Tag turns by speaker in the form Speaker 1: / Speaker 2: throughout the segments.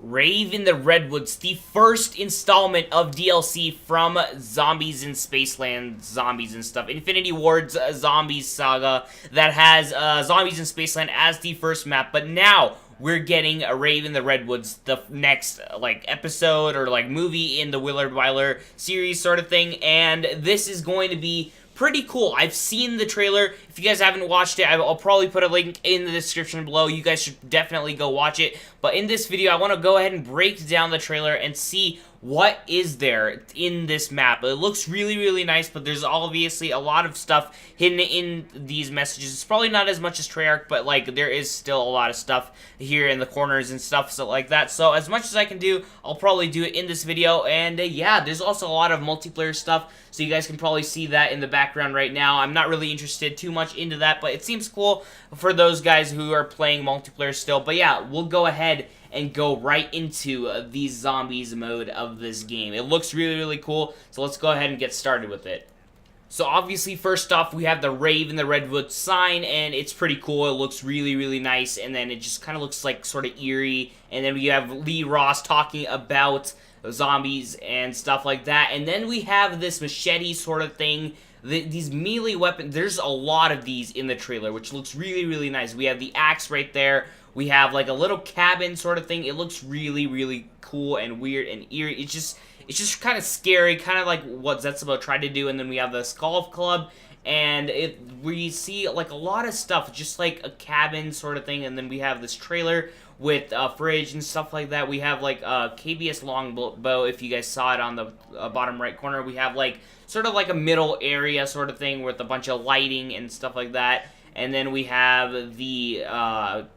Speaker 1: Rave in the Redwoods, the first installment of DLC from Zombies in Spaceland, Zombies and stuff. Infinity Ward's Zombies saga that has Zombies in Spaceland as the first map, but now we're getting a Rave in the Redwoods, the next, episode or, movie in the Willard Wyler series sort of thing, and this is going to be pretty cool. I've seen the trailer. If you guys haven't watched it, I'll probably put a link in the description below. You guys should definitely go watch it. But in this video, I want to go ahead and break down the trailer and see what is there in this map. It looks really, really nice, but there's obviously a lot of stuff hidden in these messages. It's probably not as much as Treyarch, but, there is still a lot of stuff here in the corners and stuff so like that. So, as much as I can do, I'll probably do it in this video. And, yeah, there's also a lot of multiplayer stuff, so you guys can probably see that in the background right now. I'm not really interested too much into that, but it seems cool for those guys who are playing multiplayer still. But, yeah, we'll go ahead and go right into the zombies mode of this game. It looks really, really cool, so let's go ahead and get started with it. So obviously, first off, we have the Rave in the Redwoods sign, and it's pretty cool. It looks really, really nice, and then it just kind of looks like sort of eerie, and then we have Lee Ross talking about zombies and stuff like that, and then we have this machete sort of thing. These melee weapons, there's a lot of these in the trailer, which looks really, really nice. We have the axe right there. We have, a little cabin sort of thing. It looks really, really cool and weird and eerie. It's just kind of scary, kind of like what Zetsubo tried to do. And then we have the Golf Club, and we see, a lot of stuff, just like a cabin sort of thing. And then we have this trailer with a fridge and stuff like that. We have, a KBS longbow, if you guys saw it on the bottom right corner. We have, sort of like a middle area sort of thing with a bunch of lighting and stuff like that. And then we have the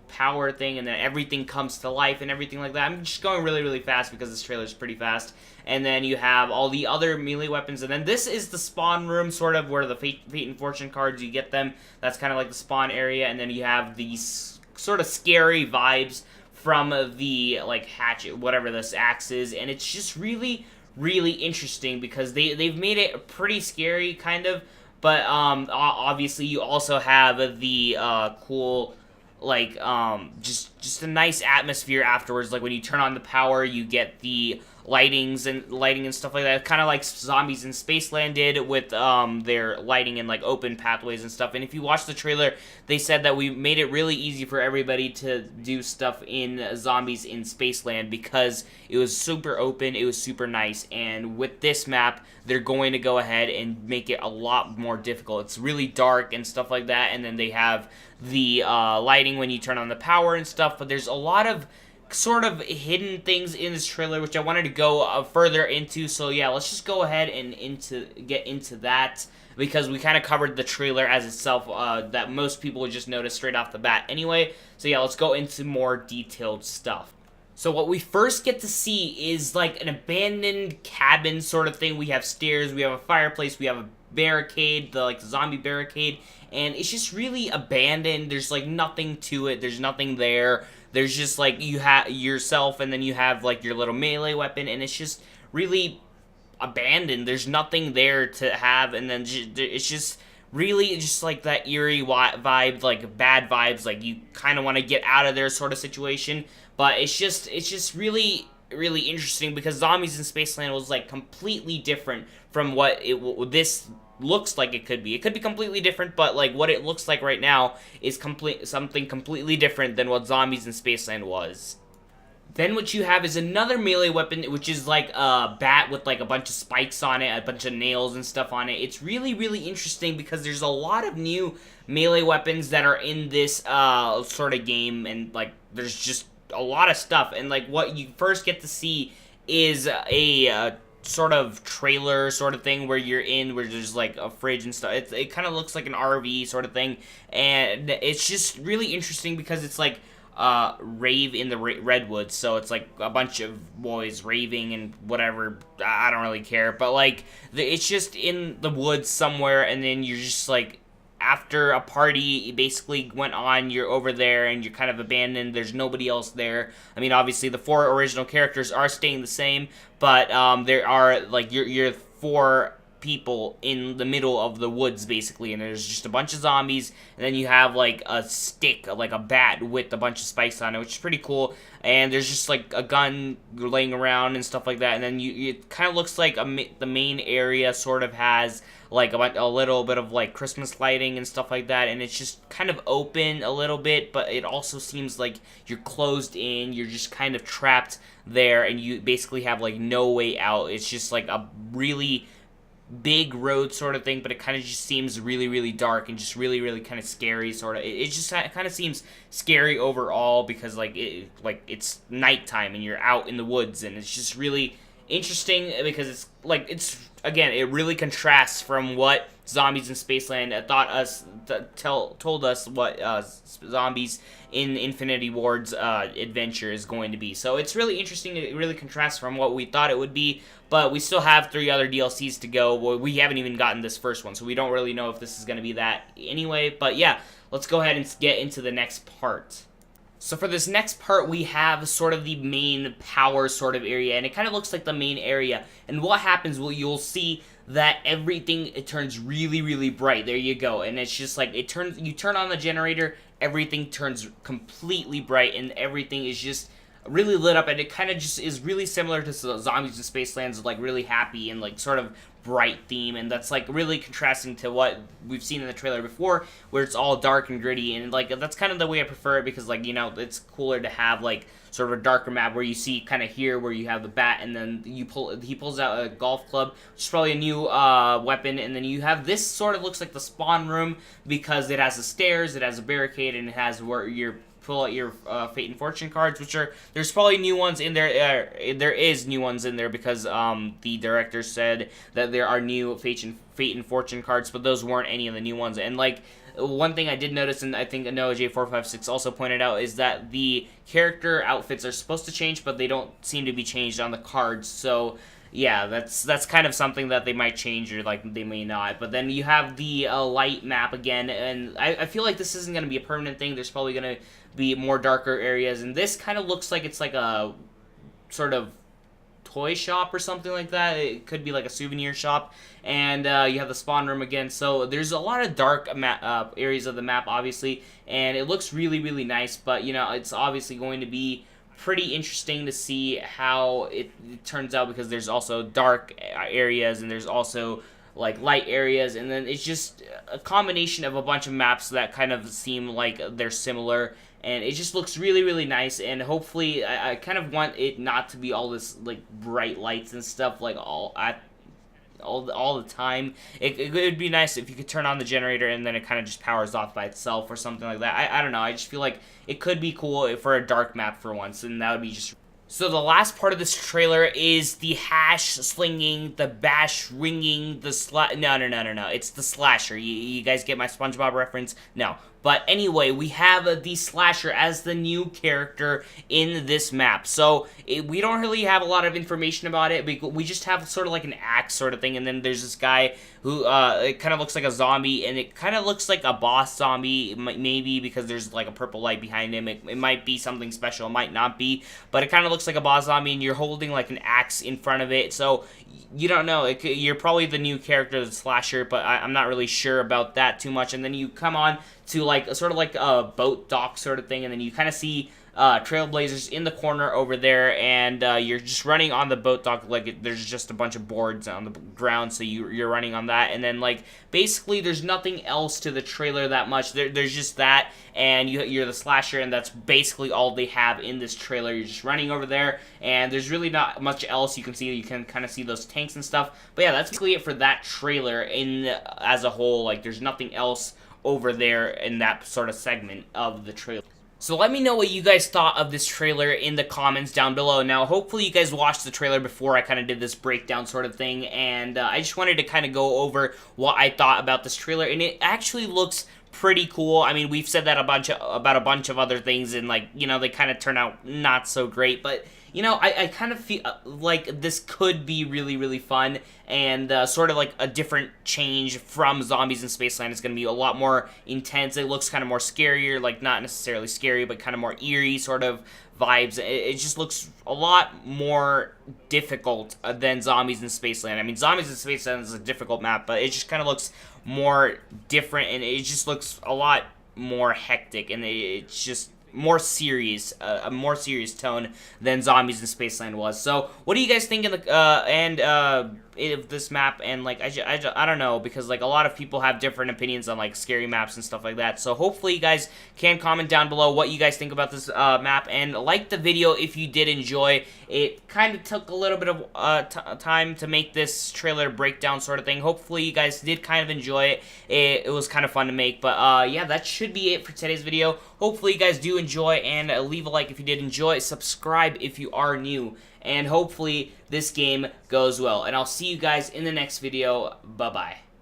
Speaker 1: power thing, and then everything comes to life and everything like that. I'm just going really, really fast because this trailer is pretty fast. And then you have all the other melee weapons, and then this is the spawn room, sort of, where the Fate and Fortune cards, you get them. That's kind of like the spawn area, and then you have these sort of scary vibes from the, hatchet, whatever this axe is, and it's just really, really interesting because they've made it pretty scary, kind of. But, obviously, you also have the, cool, just a nice atmosphere afterwards. Like, when you turn on the power, you get the lighting and stuff like that. Kind of like Zombies in Spaceland did with, their lighting and, open pathways and stuff. And if you watch the trailer, they said that we made it really easy for everybody to do stuff in Zombies in Spaceland because it was super open, it was super nice. And with this map, they're going to go ahead and make it a lot more difficult. It's really dark and stuff like that, and then they have the lighting when you turn on the power and stuff, but there's a lot of sort of hidden things in this trailer which I wanted to go further into. So yeah, let's just go ahead and get into that, because we kind of covered the trailer as itself, that most people would just notice straight off the bat anyway. So yeah, let's go into more detailed stuff. So what we first get to see is an abandoned cabin sort of thing. We have stairs, we have a fireplace, we have a barricade, the zombie barricade, and it's just really abandoned. There's nothing to it. There's nothing there. There's just you have yourself, and then you have your little melee weapon, and it's just really abandoned. There's nothing there to have, and then it's just really just that eerie vibe, bad vibes, you kind of want to get out of there sort of situation. But it's just really, really interesting because Zombies in Spaceland was completely different from what this looks like it could be. It could be completely different, but what it looks like right now is something completely different than what Zombies in Spaceland was. Then what you have is another melee weapon, which is a bat with a bunch of spikes on it, a bunch of nails and stuff on it. It's really, really interesting because there's a lot of new melee weapons that are in this sort of game, and there's just a lot of stuff. And what you first get to see is a sort of trailer sort of thing where there's a fridge and stuff. It kind of looks like an RV sort of thing, and it's just really interesting because it's Rave in the Redwoods, so it's a bunch of boys raving and whatever. I don't really care, but it's just in the woods somewhere, and then you're just after a party basically went on, you're over there and you're kind of abandoned. There's nobody else there. I mean, obviously the 4 original characters are staying the same, but there are your 4 people in the middle of the woods, basically, and there's just a bunch of zombies, and then you have, like, a stick, like a bat with a bunch of spikes on it, which is pretty cool, and there's just, like, a gun laying around and stuff like that, and then it kind of looks like the main area sort of has, like, a little bit of, like, Christmas lighting and stuff like that, and it's just kind of open a little bit, but it also seems like you're closed in, you're just kind of trapped there, and you basically have, like, no way out. It's just, like, a really big road sort of thing, but it kind of just seems really, really dark and just really, really kind of scary, sort of. It just kind of seems scary overall because, like, it's nighttime and you're out in the woods, and it's just really interesting because it's, like, again, it really contrasts from what Zombies in Spaceland told us what Zombies in Infinity Ward's adventure is going to be. So it's really interesting. It really contrasts from what we thought it would be, but we still have 3 other DLCs to go. Well, we haven't even gotten this first one, so we don't really know if this is going to be that anyway. But yeah, let's go ahead and get into the next part. So for this next part, we have sort of the main power sort of area, and it kind of looks like the main area. And what happens, well, you'll see that everything, it turns really, really bright. There you go. And it's just like, you turn on the generator, everything turns completely bright, and everything is just really lit up, and it kind of just is really similar to Zombies in Spaceland's, like, really happy and, like, sort of bright theme, and that's, like, really contrasting to what we've seen in the trailer before, where it's all dark and gritty, and, like, that's kind of the way I prefer it, because, like, you know, it's cooler to have, like, sort of a darker map where you see kind of here where you have the bat, and then he pulls out a golf club, which is probably a new weapon, and then you have this sort of looks like the spawn room, because it has the stairs, it has a barricade, and it has where you're pull out your Fate and Fortune cards, there's probably new ones in there. There is new ones in there because the director said that there are new Fate and Fortune cards, but those weren't any of the new ones. And, like, one thing I did notice, and I think Noah J456 also pointed out, is that the character outfits are supposed to change, but they don't seem to be changed on the cards. So yeah, that's kind of something that they might change, or, like, they may not. But then you have the light map again, and I feel like this isn't going to be a permanent thing. There's probably going to be more darker areas, and this kind of looks like it's like a sort of toy shop or something like that. It could be like a souvenir shop, and you have the spawn room again. So there's a lot of dark areas of the map, obviously, and it looks really, really nice. But, you know, it's obviously going to be pretty interesting to see how it turns out, because there's also dark areas and there's also, like, light areas, and then it's just a combination of a bunch of maps that kind of seem like they're similar, and it just looks really, really nice. And hopefully, I kind of want it not to be all this, like, bright lights and stuff, like, all the time. It would be nice if you could turn on the generator and then it kind of just powers off by itself or something like that. I don't know. I just feel like it could be cool for a dark map for once, and that would be just... So the last part of this trailer is the hash slinging, the bash ringing, the No. It's the slasher. You guys get my SpongeBob reference? No. But anyway, we have the slasher as the new character in this map. So we don't really have a lot of information about it. We just have sort of like an axe sort of thing. And then there's this guy who it kind of looks like a zombie. And it kind of looks like a boss zombie, maybe, because there's like a purple light behind him. It might be something special. It might not be. But it kind of looks like a boss zombie, and you're holding like an axe in front of it. So you don't know. You're probably the new character, the slasher, but I'm not really sure about that too much. And then you come on to like sort of like a boat dock sort of thing, and then you kind of see Trailblazers in the corner over there, and you're just running on the boat dock. Like, there's just a bunch of boards on the ground, so you're running on that, and then, like, basically there's nothing else to the trailer that much. There's just that, and you're the slasher, and that's basically all they have in this trailer. You're just running over there, and there's really not much else you can see. You can kind of see those tanks and stuff, but yeah, that's basically it for that trailer as a whole. Like, there's nothing else over there in that sort of segment of the trailer. So let me know what you guys thought of this trailer in the comments down below. Now, hopefully you guys watched the trailer before I kind of did this breakdown sort of thing, and I just wanted to kind of go over what I thought about this trailer, and it actually looks pretty cool. I mean, we've said that about a bunch of other things, and like, you know, they kind of turn out not so great, but you know, I kind of feel like this could be really, really fun, and sort of like a different change from Zombies in Spaceland. It's going to be a lot more intense. It looks kind of more scarier, like not necessarily scary, but kind of more eerie sort of vibes. It just looks a lot more difficult than Zombies in Spaceland. I mean, Zombies in Spaceland is a difficult map, but it just kind of looks more different, and it just looks a lot more hectic, and it's just more serious, a more serious tone than Zombies in Spaceland was. So, what do you guys think of the of this map? And like, I don't know, because like a lot of people have different opinions on like scary maps and stuff like that. So hopefully you guys can comment down below what you guys think about this map, and like the video if you did enjoy. It kind of took a little bit of time to make this trailer breakdown sort of thing. Hopefully you guys did kind of enjoy it. It was kind of fun to make, but yeah, that should be it for today's video. Hopefully you guys do enjoy, and leave a like if you did enjoy, subscribe if you are new, and hopefully this game goes well. And I'll see you guys in the next video. Bye-bye.